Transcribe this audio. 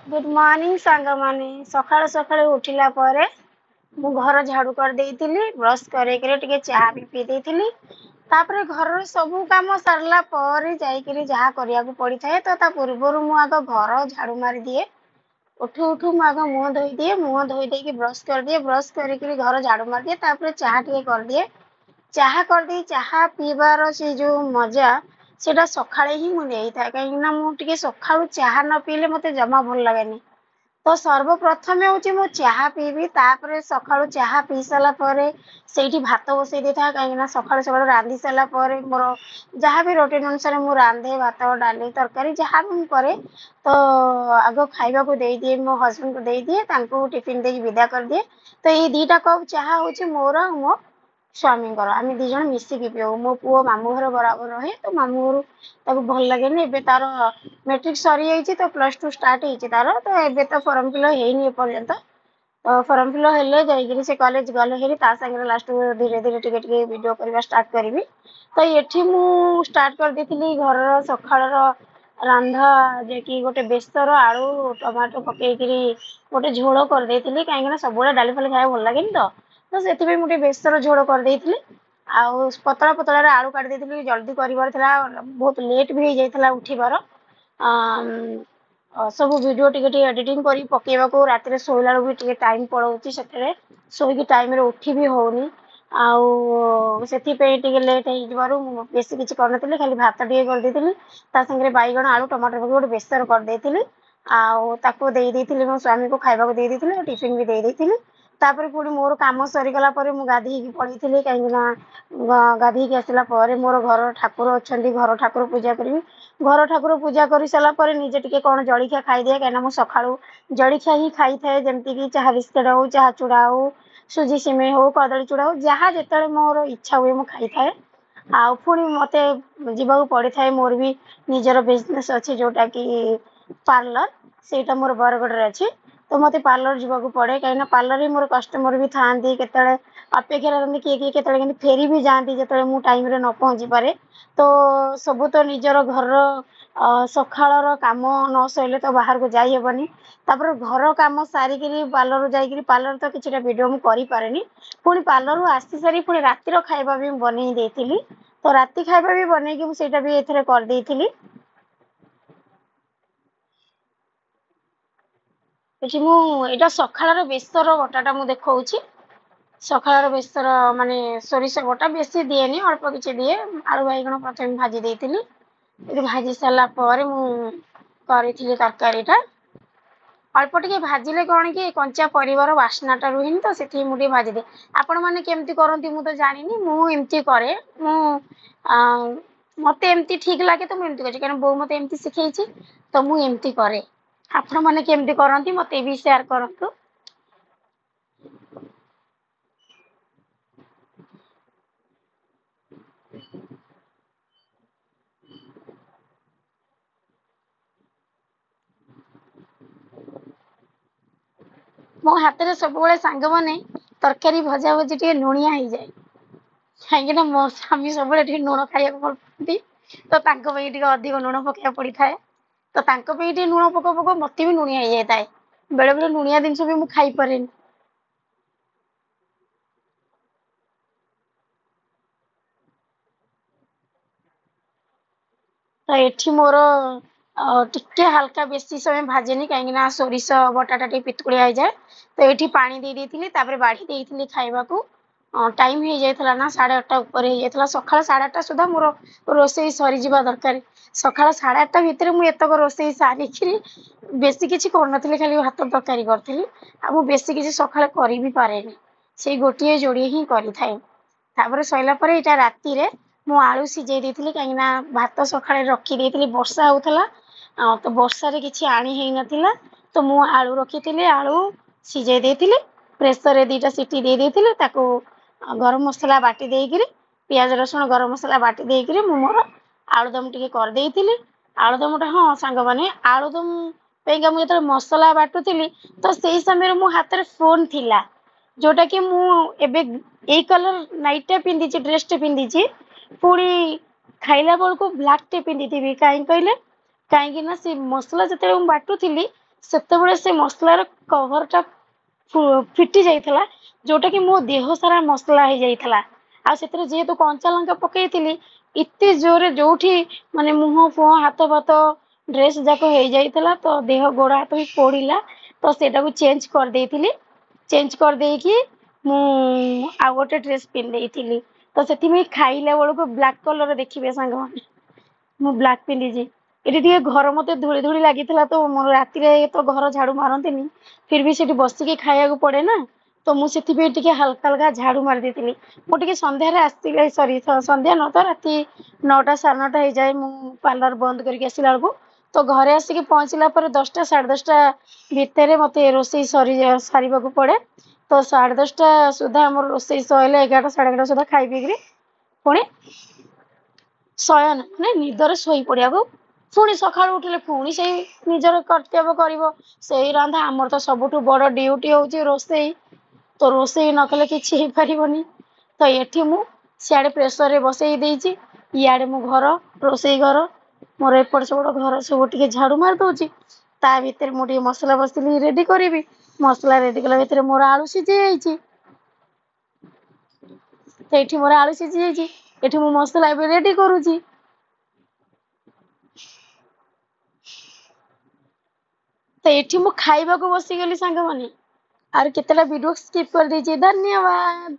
Good morning सांग माने सकाळ सकाळ उठिला परे मु घर झाड़ू कर देइतिली ब्रश करे टिके चाहा भी पी देइतिली तापर घर सब काम सरला पर जाइकरी जहा करिया को पड़ी थाए तो ता पूर्व मु आग घर झाड़ू मारी दिए उठू उठू मु आग मुंह धोई दिए मुंह धोई देकी ब्रश कर दिए ब्रश करी घर झाड़ू मार दिए तापर चाहा टिके कर दिए चाहा कर दी चाहा पीबार से जो मजा सेटा सकाळे ही मु नहीं था कहीं मु टिके सकाळू चाहा न पीले मते जमा भल लागेनी तो सर्वप्रथमे हूँ मु चाहा पीबी तापर सकाळू चाहा पी सारा परे सेठी भात बसई दे था कहीं सकाळू सकाळू रांधि सारा परे मोर जहाँ भी रोटीन अनुसार मु रांधे भात डाली तरकारी जहाँ भी करे तो आग खाइबा को दे दिए मो हस्बैंड को दे दिए तांको टिफिन देकी विदा कर दिए तो ये दीटा कप चाहा हूँ मोर मो स्वामी आम दी जन मिसिकी पिऊ मो पुओ मामू घर बराबर रहे तो मामू घर ताको भल लगे एबे तार मेट्रिक सरी जाइए तो +2 स्टार्ट होती तार तो एबे तो फॉर्म फिल होनी एपर्यंत तो फॉर्म फिल हेले जाइए से कॉलेज गले हेरी ता संगे लास्ट धीरे धीरे टिके टिके वीडियो करबा स्टार्ट करबी तो एठी मु स्टार्ट कर देथिली घर सखाळर रांधा जे कि गोटे बेसर आलू टमाटो पकेइकरी गोटे झोल कर देथिली काहे सब डाली फाली खाया भल लगे तो से मुझे बेसर झोल कर देथिली आउ पतला पतला आलू काट देथिली जल्दी करिवार थिला बहुत लेट भी हो जाइथिला उठिबार सब वीडियो टिके टिके एडिटिंग करी पकेबा को रात शोला भी टिके टाइम पड़ौची सेते सोईकी टाइम रे उठी भी होनी आउ सेथिपे टिके लेट हो जिबारु बेसी किछि करनथिले खाली भात टिके कर देथिली ता संगे बाइगण आलू टमाटर पके गोटे बेसर कर देथिली आउ ताको देई देथिली मो स्वामी को खाइबा को देई देथिली टिफिन भी देई देथिली तापर पुणी मोर काम सरीगला मु गाधी पड़ी कहीं गाधी आसला मोर घर ठाकुर अच्छा घर ठाकुर पूजा करी घर ठाकुर पूजा कर सारापर निजे टिके कौन जलिखिया खाई दिए कहीं सका जलिखिया ही खाई थाए जमती कि चाह बिस्केट हो चाह चूड़ा हो सुजी सिमे हो कदली चूड़ा हो जहाँ जिते मोर इच्छा हुए मुझे खाई थाए आउ पुणी मत जीवा पड़ी थाए मोर भी निजर बिजनेस अच्छे जोटा कि पार्लर सेटा मोर बरगढ़ अच्छी तो मत पार्लर जावाक पड़े कहीं पार्लर ही मोर कस्टमर भी था केतले अपेक्षा रखते किए किए के फेरी भी जाती जो मुझे टाइम न पहुँची पारे तो सब तो निजर घर सकाळ काम न सैले तो बाहर को जाई हेबनी तापर घर काम सारिकी पार्लर जाइए पार्लर तो किसी वीडियो मुझे करें पुणी पार्लर आसी सारी पुणी रातिर खाଇବା भी बनई देती तो राति खाଇବା भी बनईकी मुझे भी एथरे कर देइथिली एठी मु एटा सकाळर बेसर बटाटा मु देखाऊची सकाळर बेसर माने सोरिष बटा बेसी दिएनी अल्प किछि दिए आलू बाइगण प्रथम भाजी देइथिली एठी भाजी सारा पर मु करिथिली तरकारीटा अल्प टिके भाजिले कौन कि कंचा परिवार बास्नाटा रुहेनी तो से मुझे भाजी दे आपण मैंने केमती करती मु तो जानी मुझे करे मु मत एमती ठीक लगे तो मुझे कर बो मत एमती शिखई तो मुझे करे आपण मैंने केमती करती मत भी शेयर करतु मो हाथ में सब सांग मैंने तरकारी भजा भजी टे लुणिया हो जाए कहीं मो स्वामी सब लुण खाया भल पाती तो अधिक लुण पकड़ा पड़ी थाए तो लुण पक पक मत भी लुणिया हो जाए थाए बेले बेले लुणिया जिनस भी मुझे खाई पारे तो ये मोर टिके हल्का बेसी समय भाजेनी कहीं सोरिष बटाटा टे पितकुड़िया हो जाए तो ये पानी दे देती बाढ़ी देती खाइबा को टाइम हो जाता ना 8:30 ऊपर हो जाता सका 8:30 सुधा मोर रोसे सरी जा दरकार सका 8:30 भितर मुझे एतक रोसे सारिकी बेसी किसी कर खाली भात तरकारी करी बेसी किसी सका कर भी पारे से गोटे जोड़े ही करें सैलापर यहाँ राति मु आलू सीझे देती कहीं भात सका रखी वर्षा होता तो वर्षार कि आनी है ना तो मु आलू रखी आलू सीझे देती प्रेसर रे 2टा सीटी दे देती गरम मसला बाटी देकर पियाज रसुण गरम मसला बाटी देकर मु मोर आलुदम टिके कर देइथिली आलुदमटा हाँ सांग माने आलुदम पेगा मु जतरे मसला बाटुथिली तो सेही समय मो हाथ रे फोन थिला जोटा कि मु एबे ए कलर नाइट पिंदी ड्रेस टे पिंदी पुणी खाइला बेल को ब्लैक टे पिंदी कहीं कहले कहीं से मसला जो बाटुली ସେତେବେଳେ ସେ ମସଲାର କଭରଟା ଫିଟି ଯାଇଥିଲା, ଯୋଉଟା କି ମୋ ଦେହ ସାରା ମସଲା ହେଇଯାଇଥିଲା। ଆଉ ସେଥିରେ ଯେହେତୁ କଞ୍ଚା ଲଙ୍କା ପକେଇଥିଲି, ଏତେ ଜୋରେ ଯୋଉଠି ମାନେ ମୁହଁ ଫୁହଁ ହାତ ଫାତ ଡ୍ରେସ୍ ଯାକ ହେଇଯାଇଥିଲା, ତ ଦେହ ଗୋଡ ହାତ ବି ପୋଡିଲା। ତ ସେଇଟାକୁ ଚେଞ୍ଜ କରିଦେଇଥିଲି। ଚେଞ୍ଜ କରିଦେଇକି ମୁଁ ଆଉ ଗୋଟେ ଡ୍ରେସ୍ ପିନ୍ଧେଇଥିଲି। ତ ସେଥିପାଇଁ ଖାଇଲା ବେଳକୁ ବ୍ଲାକ୍ କଲର ଦେଖିବେ ସାଙ୍ଗମାନେ, ମୁଁ ବ୍ଲାକ୍ ପିନ୍ଧିଛି। ଏଠି ଟିକେ ଘର ମତେ ଧୂଳି ଧୂଳି ଲାଗିଥିଲା, ତ ମୋର ରାତିରେ ତ ଘର ଝାଡୁ ମାରନ୍ତିନି, ଫିର ବି ସେଠି ବସିକି ଖାଇବାକୁ ପଡେ ନା, ତ ମୁଁ ସେଥିପାଇଁ ଟିକେ ହାଲକା ହାଲକା ଝାଡୁ ମାରି ଦେଇଥିଲି। ମୁଁ ଟିକେ ସନ୍ଧ୍ୟାରେ ଆସିଥିଲି, ସରି ସନ୍ଧ୍ୟା ନୁହଁ ତ ରାତି 9ଟା 9:30 ହେଇଯାଏ ମୁଁ ପାର୍ଲର ବନ୍ଦ କରିକି ଆସିଲା ବେଳକୁ। ତ ଘରେ ଆସିକି ପହଞ୍ଚିଲା ପରେ 10ଟା 10:30 ଭିତରେ ମତେ ରୋଷେଇ ସାରିବାକୁ ପଡେ। ତ 10:30 ସୁଦ୍ଧା ଆମର ରୋଷେଇ ସରିଲେ 11ଟା 11:30 ସୁଦ୍ଧା ଖାଇ ପିଇକିରି ପୁଣି ଶୟନ ମାନେ ନିଦରେ ଶୋଇ ପଡିବାକୁ। ପୁଣି ସକାଳୁ ଉଠିଲେ ପୁଣି ସେଇ ନିଜର କର୍ତ୍ତବ୍ୟ କରିବ। ସେଇ ରନ୍ଧା, ଆମର ତ ସବୁଠୁ ବଡ ଡ୍ୟୁଟି ହଉଛି ରୋଷେଇ। ତ ରୋଷେଇ ନ କଲେ କିଛି ହେଇପାରିବନି। ତ ଏଠି ମୁଁ ସିଆଡେ ପ୍ରେସରରେ ବସେଇ ଦେଇଛି, ଇଆଡେ ମୁଁ ଘର ରୋଷେଇ ଘର ମୋର ଏପଟ ସେପଟ ଘର ସବୁ ଟିକେ ଝାଡୁ ମାରି ଦଉଛି। ତା ଭିତରେ ମୁଁ ଟିକେ ମସଲା ବସିଲି ରେଡି କରିବି। ମସଲା ରେଡି କଲା ଭିତରେ ମୋର ଆଳୁ ସିଝି ଯାଇଛି। ତ ଏଠି ମୋର ଆଳୁ ସିଝି ଯାଇଛି, ଏଠି ମୁଁ ମସଲା ଏବେ ରେଡି କରୁଛି। ତ ଏଠି ମୁଁ ଖାଇବାକୁ ବସିଗଲି ସାଙ୍ଗମାନେ। ଆଉ କେତେଟା ଭିଡିଓ ସ୍କିପ୍ କରିଦେଇଛି, ଧନ୍ୟବାଦ।